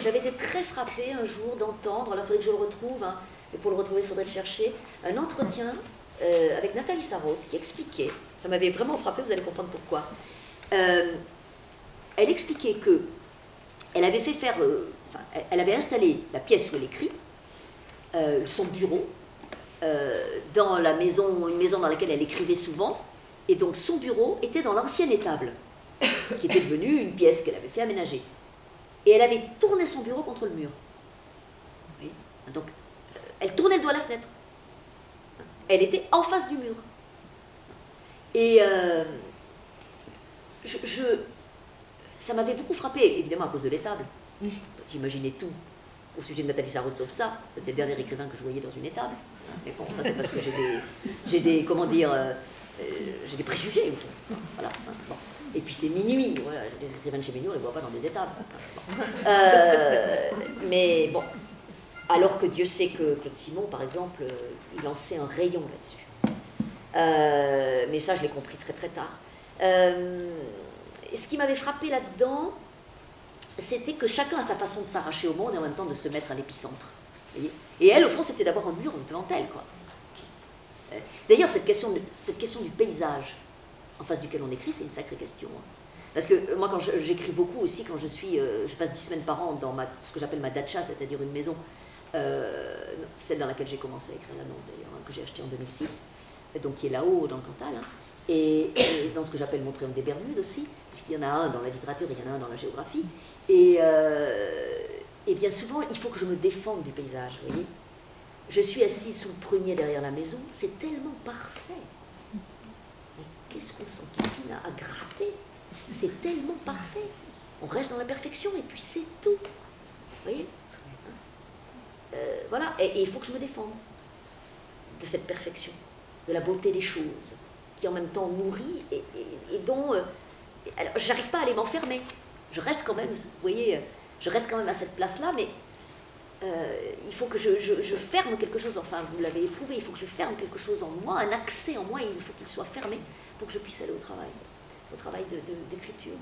j'avais été très frappée un jour d'entendre, alors il faudrait que je le retrouve, hein, mais pour le retrouver, il faudrait le chercher, un entretien avec Nathalie Sarraute qui expliquait, ça m'avait vraiment frappée, vous allez comprendre pourquoi. Elle expliquait que elle avait fait faire, elle avait installé la pièce où elle écrit, son bureau, dans la maison, une maison dans laquelle elle écrivait souvent, et donc son bureau était dans l'ancienne étable, qui était devenue une pièce qu'elle avait fait aménager. Et elle avait tourné son bureau contre le mur. Oui. Donc, elle tournait le doigt à la fenêtre. Elle était en face du mur. Et ça m'avait beaucoup frappé, évidemment à cause de l'étable. J'imaginais tout au sujet de Nathalie Sarraute, sauf ça. C'était le dernier écrivain que je voyais dans une étable. Mais bon, ça c'est parce que j'ai des comment dire, j'ai des préjugés au fond. Voilà. Bon. Et puis c'est minuit, voilà, les écrivains de chez Minuit, on ne les voit pas dans des étables. Mais bon, alors que Dieu sait que Claude Simon, par exemple, il lançait un rayon là-dessus. Mais ça, je l'ai compris très très tard. Ce qui m'avait frappé là-dedans, c'était que chacun a sa façon de s'arracher au monde et en même temps de se mettre à l'épicentre. Et elle, au fond, c'était d'avoir un mur devant elle, quoi. D'ailleurs, cette question du paysage en face duquel on écrit, c'est une sacrée question. Hein. Parce que moi, quand j'écris beaucoup aussi, quand je passe 10 semaines par an dans ce que j'appelle ma dacha, c'est-à-dire une maison, celle dans laquelle j'ai commencé à écrire l'annonce d'ailleurs, hein, que j'ai achetée en 2006, donc qui est là-haut dans le Cantal, hein, et dans ce que j'appelle mon triangle des Bermudes aussi, puisqu'il y en a un dans la littérature et il y en a un dans la géographie, et bien souvent, il faut que je me défende du paysage, vous voyez. Je suis assise sous le prunier derrière la maison, c'est tellement parfait. Qu'est-ce qu'on s'enquiquine à gratter? C'est tellement parfait. On reste dans la perfection et puis c'est tout. Vous voyez? Voilà, et il faut que je me défende de cette perfection, de la beauté des choses, qui en même temps nourrit et dont... alors, j'arrive pas à aller m'enfermer. Je reste quand même, vous voyez, je reste quand même à cette place-là, mais il faut que je ferme quelque chose, enfin, vous l'avez éprouvé, il faut que je ferme quelque chose en moi, un accès en moi, et il faut qu'il soit fermé pour que je puisse aller au travail d'écriture.